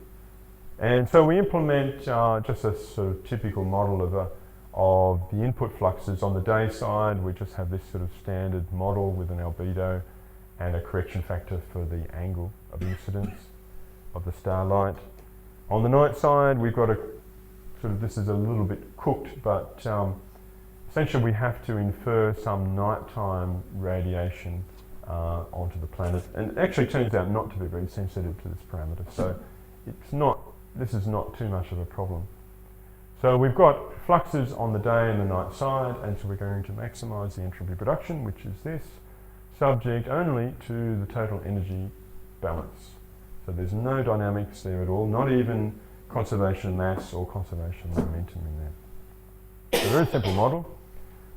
And so we implement just a sort of typical model of of the input fluxes. On the day side, we just have this sort of standard model with an albedo and a correction factor for the angle of incidence of the starlight. On the night side, we've got a sort of, this is a little bit cooked, but essentially we have to infer some nighttime radiation onto the planet, and it actually turns out not to be very sensitive to this parameter, so this is not too much of a problem. So we've got fluxes on the day and the night side, and so we're going to maximise the entropy production, which is this, subject only to the total energy balance. So there's no dynamics there at all, not even conservation mass or conservation momentum in there. It's a very simple model.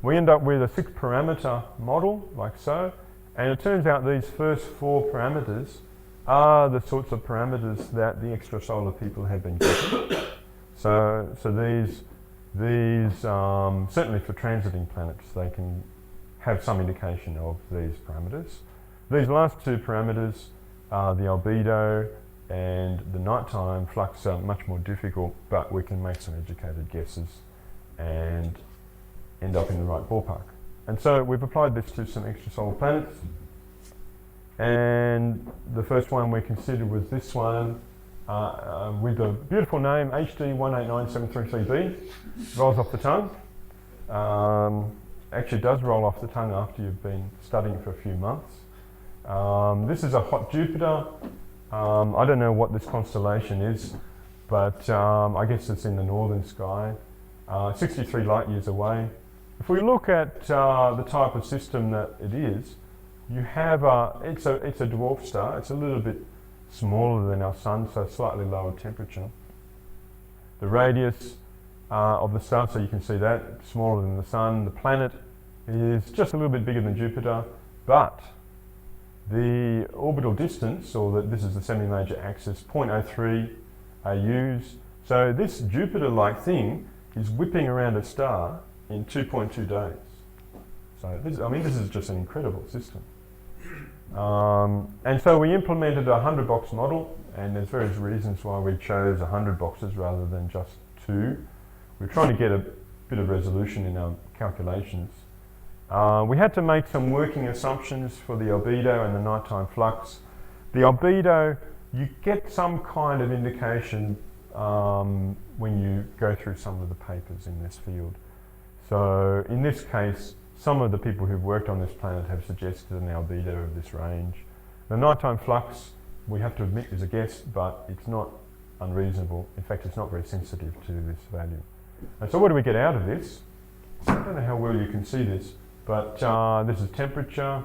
We end up with a 6-parameter model, like so, and it turns out these first 4 parameters are the sorts of parameters that the extrasolar people have been getting. So these certainly for transiting planets, they can have some indication of these parameters. These last 2 parameters, the albedo and the nighttime flux, are much more difficult, but we can make some educated guesses and end up in the right ballpark. And so we've applied this to some extrasolar planets, and the first one we considered was this one with a beautiful name, HD 189733b. Rolls off the tongue. Actually does roll off the tongue after you've been studying for a few months. This is a hot Jupiter. I don't know what this constellation is, but I guess it's in the northern sky, 63 light years away. If we look at the type of system that it is, you have it's a dwarf star. It's a little bit smaller than our sun, so slightly lower temperature. The radius of the star, so you can see that, smaller than the sun. The planet is just a little bit bigger than Jupiter, but the orbital distance, or this is the semi-major axis, 0.03 AUs. So this Jupiter-like thing is whipping around a star in 2.2 days. So this is just an incredible system. And so we implemented a 100-box model, and there's various reasons why we chose 100 boxes rather than just 2. We're trying to get a bit of resolution in our calculations. We had to make some working assumptions for the albedo and the nighttime flux. The albedo, you get some kind of indication when you go through some of the papers in this field. So in this case, some of the people who've worked on this planet have suggested an albedo of this range. The nighttime flux, we have to admit, is a guess, but it's not unreasonable. In fact, it's not very sensitive to this value. And so what do we get out of this? I don't know how well you can see this, but this is temperature.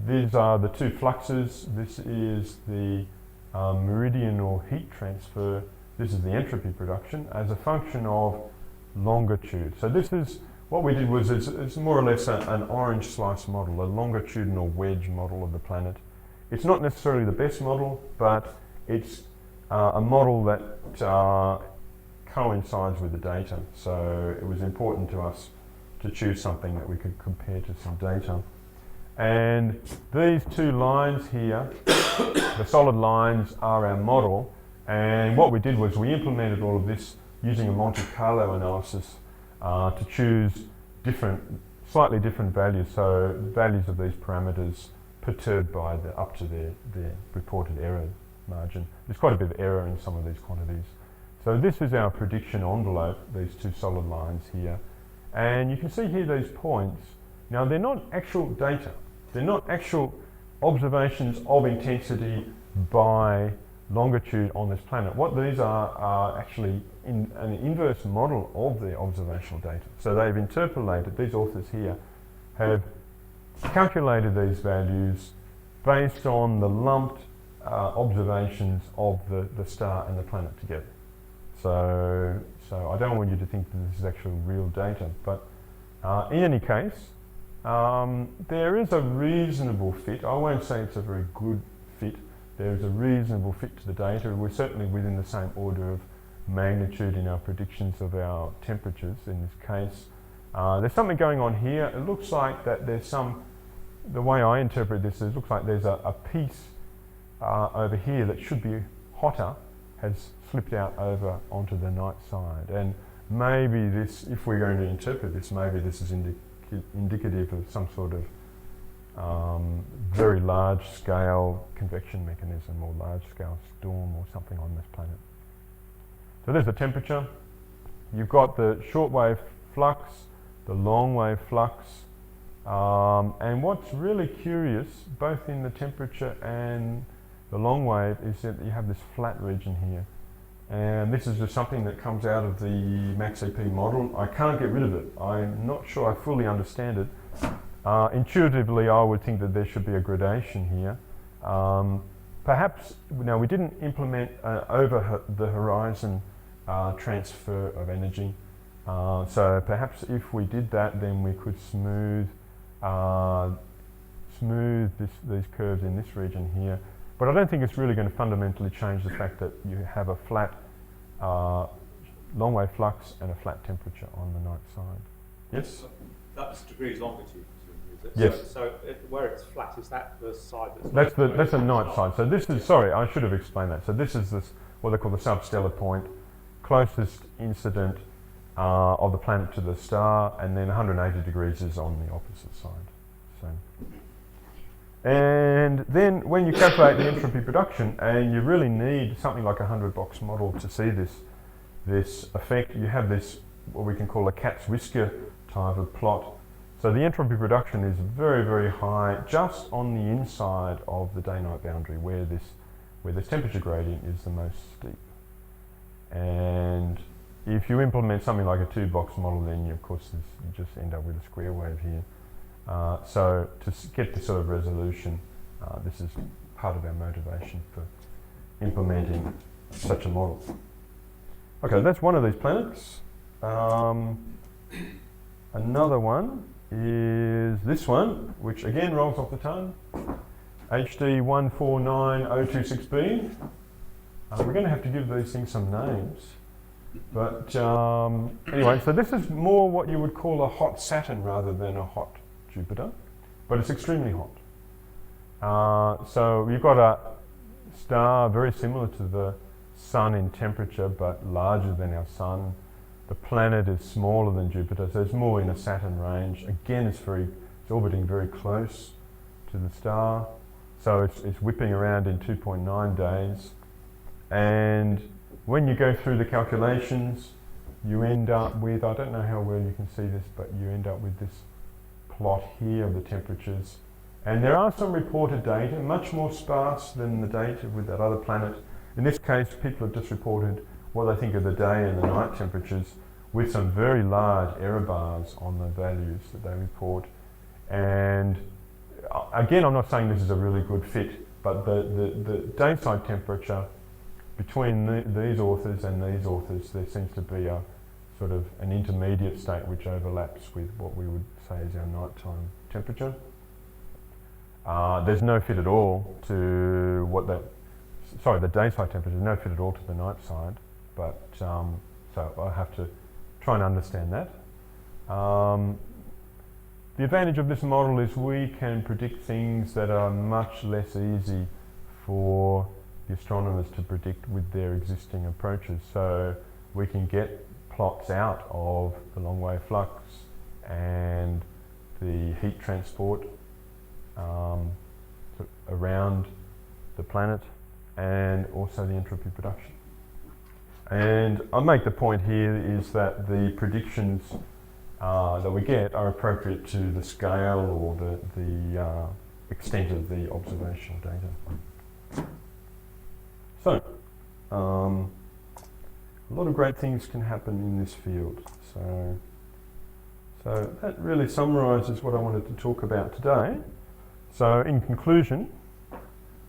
These are the 2 fluxes. This is the meridional heat transfer. This is the entropy production as a function of longitude. So this is, what we did was, it's more or less an orange slice model, a longitudinal wedge model of the planet. It's not necessarily the best model, but it's a model that coincides with the data. So it was important to us to choose something that we could compare to some data. And these 2 lines here, the solid lines, are our model. And what we did was we implemented all of this using a Monte Carlo analysis to choose slightly different values. So values of these parameters perturbed by up to their reported error margin. There's quite a bit of error in some of these quantities. So this is our prediction envelope, these 2 solid lines here. And you can see here these points. Now they're not actual data. They're not actual observations of intensity by longitude on this planet. What these are actually an inverse model of the observational data. So they've interpolated, these authors here have calculated these values based on the lumped observations of the star and the planet together. So I don't want you to think that this is actually real data, but in any case, there is a reasonable fit. I won't say it's a very good fit. There is a reasonable fit to the data. We're certainly within the same order of magnitude in our predictions of our temperatures in this case. There's something going on here. It looks like that there's the way I interpret this, it looks like there's a piece over here that should be hotter, has slipped out over onto the night side. And maybe this, if we're going to interpret this, maybe this is indicative of some sort of very large scale convection mechanism or large scale storm or something on this planet. So there's the temperature. You've got the shortwave flux, the long wave flux, and what's really curious, both in the temperature and the long wave, is that you have this flat region here. And this is just something that comes out of the MaxEP model. I can't get rid of it. I'm not sure I fully understand it. Intuitively, I would think that there should be a gradation here. Perhaps, now we didn't implement over the horizon transfer of energy. So perhaps if we did that, then we could smooth these curves in this region here. But I don't think it's really going to fundamentally change the fact that you have a flat long wave flux and a flat temperature on the night side. Yes? That's degrees longitude, is it? Yes. So where it's flat, is that the side that's That's the night side. So this is, sorry, I should have explained that. So this is this, what they call the substellar point, closest incident of the planet to the star, and then 180 degrees is on the opposite side. So, and then when you calculate the entropy production, and you really need something like a 100-box model to see this effect, you have this, what we can call a cat's whisker type of plot. So the entropy production is very, very high just on the inside of the day-night boundary where this temperature gradient is the most steep. And if you implement something like a 2-box model, then of course you just end up with a square wave here. So to get this sort of resolution, this is part of our motivation for implementing such a model. Okay, that's one of these planets. Another one is this one, which again rolls off the tongue, HD 149026b. We're going to have to give these things some names. But anyway, so this is more what you would call a hot Saturn rather than a hot Jupiter, but it's extremely hot. So you've got a star very similar to the Sun in temperature, but larger than our Sun. The planet is smaller than Jupiter, so it's more in a Saturn range. Again, it's orbiting very close to the star, so it's whipping around in 2.9 days. And when you go through the calculations, you end up with, I don't know how well you can see this, but you end up with this plot here of the temperatures. And there are some reported data, much more sparse than the data with that other planet. In this case, people have just reported what they think of the day and the night temperatures with some very large error bars on the values that they report. And again, I'm not saying this is a really good fit, but the dayside temperature between these authors and these authors, there seems to be a sort of an intermediate state which overlaps with what we would say is our nighttime temperature. There's no fit at all to what the dayside temperature, there's no fit at all to the night side, but so I have to try and understand that. The advantage of this model is we can predict things that are much less easy for the astronomers to predict with their existing approaches. So we can get plots out of the long wave flux and the heat transport around the planet, and also the entropy production. And I make the point here is that the predictions that we get are appropriate to the scale or the extent of the observational data. So, a lot of great things can happen in this field. So that really summarises what I wanted to talk about today. So in conclusion,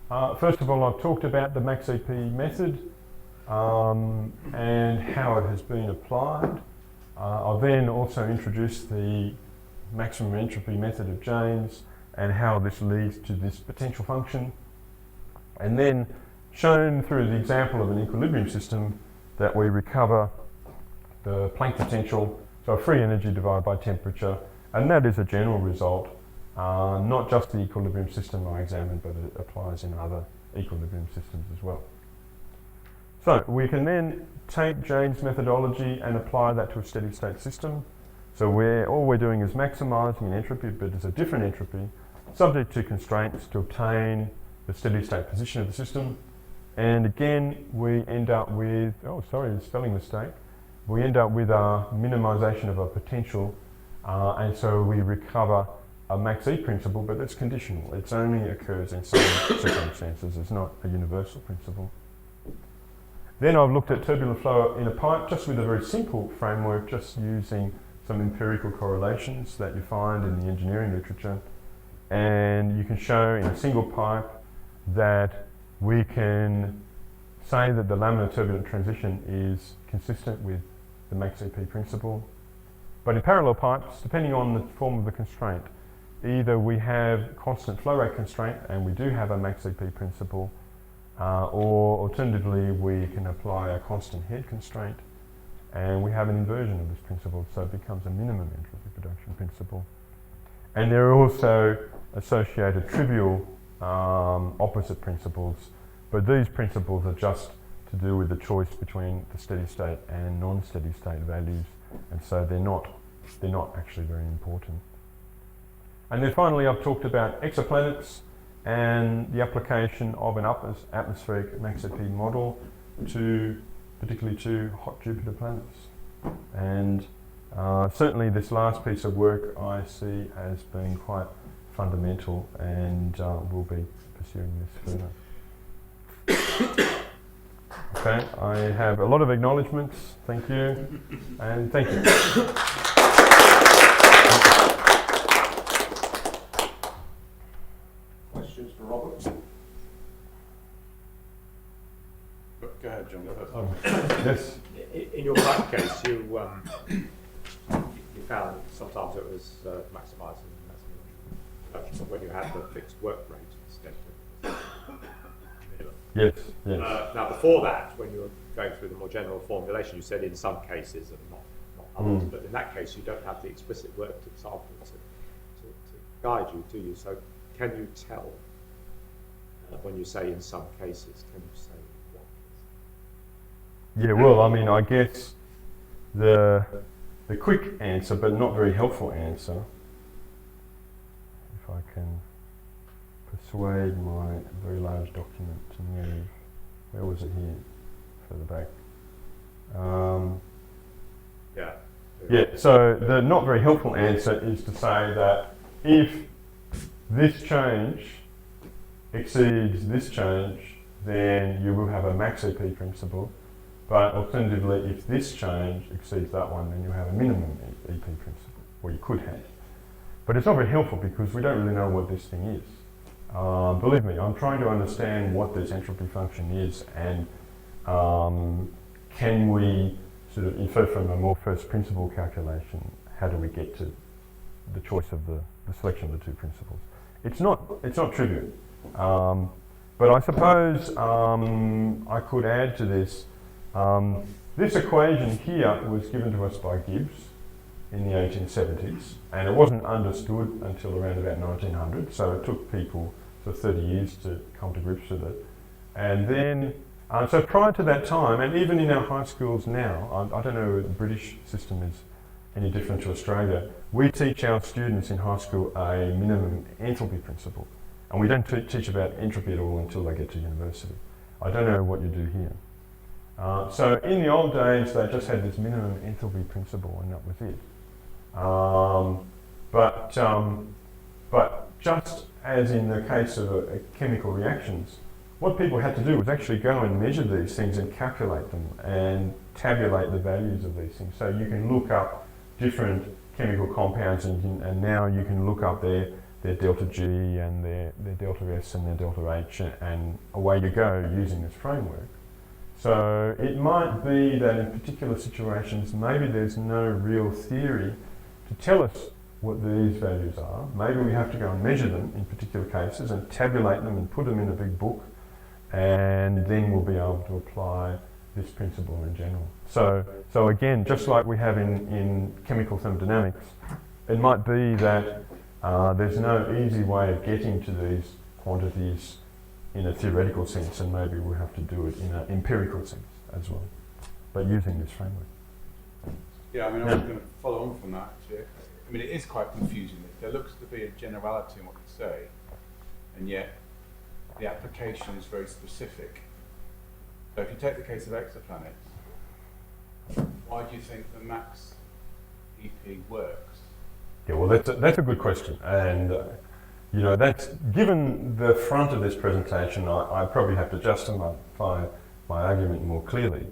first of all, I've talked about the MaxEP method and how it has been applied. I'll then also introduce the maximum entropy method of James and how this leads to this potential function, and then shown through the example of an equilibrium system that we recover the Planck potential, so free energy divided by temperature, and that is a general result, not just the equilibrium system I examined, but it applies in other equilibrium systems as well. So we can then take Jane's methodology and apply that to a steady state system. So all we're doing is maximising an entropy, but it's a different entropy, subject to constraints to obtain the steady state position of the system. And again, we end up with, spelling mistake. We end up with a minimisation of a potential, and so we recover a max E principle, but that's conditional. It only occurs in some circumstances. It's not a universal principle. Then I've looked at turbulent flow in a pipe just with a very simple framework, just using some empirical correlations that you find in the engineering literature. And you can show in a single pipe that we can say that the laminar turbulent transition is consistent with the max EP principle. But in parallel pipes, depending on the form of the constraint, either we have constant flow rate constraint and we do have a max EP principle, or alternatively we can apply a constant head constraint and we have an inversion of this principle, so it becomes a minimum entropy production principle. And there are also associated trivial opposite principles, but these principles are just to do with the choice between the steady state and non-steady state values, and so they're not actually very important. And then finally I've talked about exoplanets and the application of an atmospheric max EP model particularly to hot Jupiter planets. And certainly this last piece of work I see as being quite fundamental, and we'll be pursuing this further. Okay, I have a lot of acknowledgements. Thank you, and thank you. Questions for Robert? Go ahead, John. Yes. In your pipe case, you found sometimes it was maximising maximum production when you had the fixed work rate instead of minimum. Yes. Now, before that, when you were going through the more general formulation, you said in some cases and not others, but in that case you don't have the explicit work example to guide you, do you? So can you tell when you say in some cases, can you say what? Yeah, well, I mean, I guess the quick answer, but not very helpful answer, if I can persuade my very large document to move. Where was it here? Further back. Yeah, so the not very helpful answer is to say that if this change exceeds this change, then you will have a max EP principle. But alternatively, if this change exceeds that one, then you have a minimum EP principle, or you could have. But it's not very helpful because we don't really know what this thing is. Believe me, I'm trying to understand what this entropy function is, and can we sort of infer from a more first principle calculation, how do we get to the choice of the selection of the two principles? It's not trivial. But I suppose I could add to this. This equation here was given to us by Gibbs in the 1870s, and it wasn't understood until around about 1900, so it took people for 30 years to come to grips with it. And then, so prior to that time, and even in our high schools now, I don't know if the British system is any different to Australia, we teach our students in high school a minimum enthalpy principle, and we don't teach about entropy at all until they get to university. I don't know what you do here. So in the old days, they just had this minimum enthalpy principle, and that was it. But just as in the case of chemical reactions, what people had to do was actually go and measure these things and calculate them and tabulate the values of these things. So you can look up different chemical compounds, and now you can look up their delta G and their delta S and their delta H, and away you go using this framework. So it might be that in particular situations, maybe there's no real theory to tell us what these values are. Maybe we have to go and measure them in particular cases and tabulate them and put them in a big book, and then we'll be able to apply this principle in general. So again, just like we have in chemical thermodynamics, it might be that there's no easy way of getting to these quantities in a theoretical sense, and maybe we'll have to do it in an empirical sense as well, but using this framework. Yeah, I mean, I was going to follow on from that, actually. I mean, it is quite confusing. There looks to be a generality in what you say, and yet the application is very specific. So if you take the case of exoplanets, why do you think the max EP works? Yeah, well, that's a good question, and you know, that's given the front of this presentation, I probably have to justify my argument more clearly.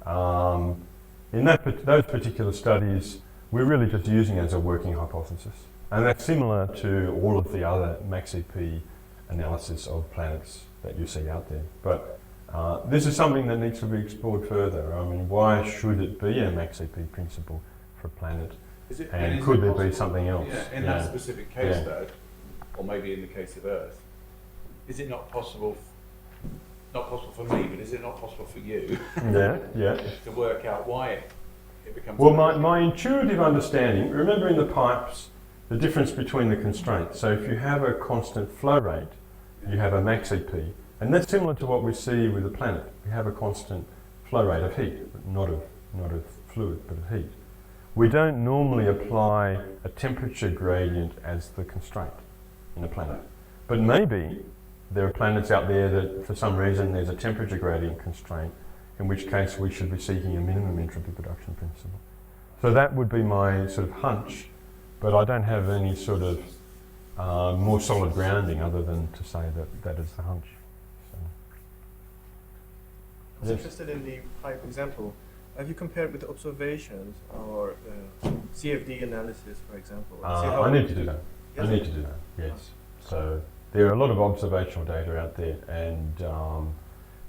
In those particular studies, we're really just using it as a working hypothesis, and that's similar to all of the other max EP analysis of planets that you see out there. But this is something that needs to be explored further. I mean, why should it be a max EP principle for a planet? And could there be something else? Yeah, in that specific case, though, or maybe in the case of Earth, is it not possible? Not possible for me, but is it not possible for you? To work out why it becomes. Well, my intuitive understanding. Remember, in the pipes, the difference between the constraints. So if you have a constant flow rate, you have a max EP, and that's similar to what we see with the planet. We have a constant flow rate of heat, not of fluid, but of heat. We don't normally apply a temperature gradient as the constraint in a planet, but maybe there are planets out there that for some reason there's a temperature gradient constraint, in which case we should be seeking a minimum entropy production principle. So that would be my sort of hunch, but I don't have any sort of more solid grounding other than to say that that is the hunch. I was interested in the pipe example. Have you compared with observations or CFD analysis, for example? I need to do that. I need to do that, yes. So there are a lot of observational data out there, and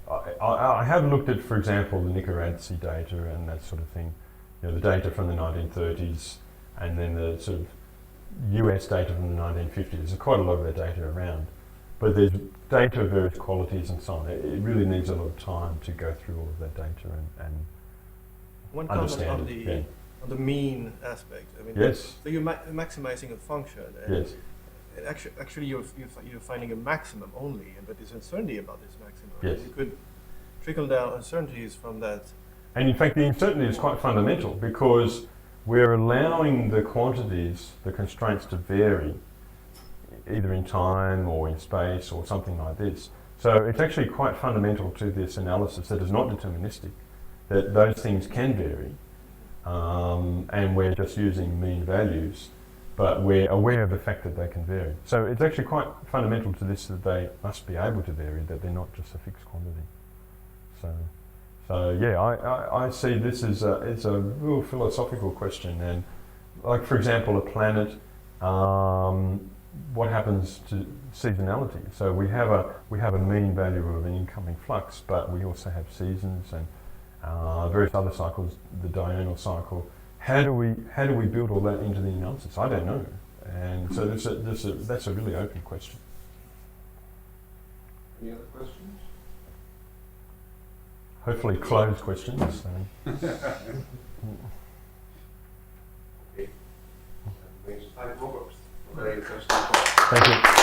I have looked at, for example, the Nicaradse data and that sort of thing. You know, the data from the 1930s, and then the sort of US data from the 1950s. There's quite a lot of that data around, but there's data of various qualities and so on. It really needs a lot of time to go through all of that data and one comment understand on the mean aspect. I mean, yes. So you're maximizing a function. And Yes. And actually, you're finding a maximum only, but there's uncertainty about this maximum. Yes. You could trickle down uncertainties from that. And in fact, the uncertainty is quite fundamental because we're allowing the quantities, the constraints to vary, either in time or in space or something like this. So it's actually quite fundamental to this analysis that is not deterministic, that those things can vary, and we're just using mean values, but we're aware of the fact that they can vary. So it's actually quite fundamental to this that they must be able to vary, that they're not just a fixed quantity. So yeah, I see this as it's a real philosophical question, and like for example, a planet, what happens to seasonality? So we have a mean value of an incoming flux, but we also have seasons and various other cycles, the diurnal cycle. How do we build all that into the analysis? I don't know, and so that's a really open question. Any other questions? Hopefully closed questions. Thanks. Thank Robert. Very interesting talk. Thank you.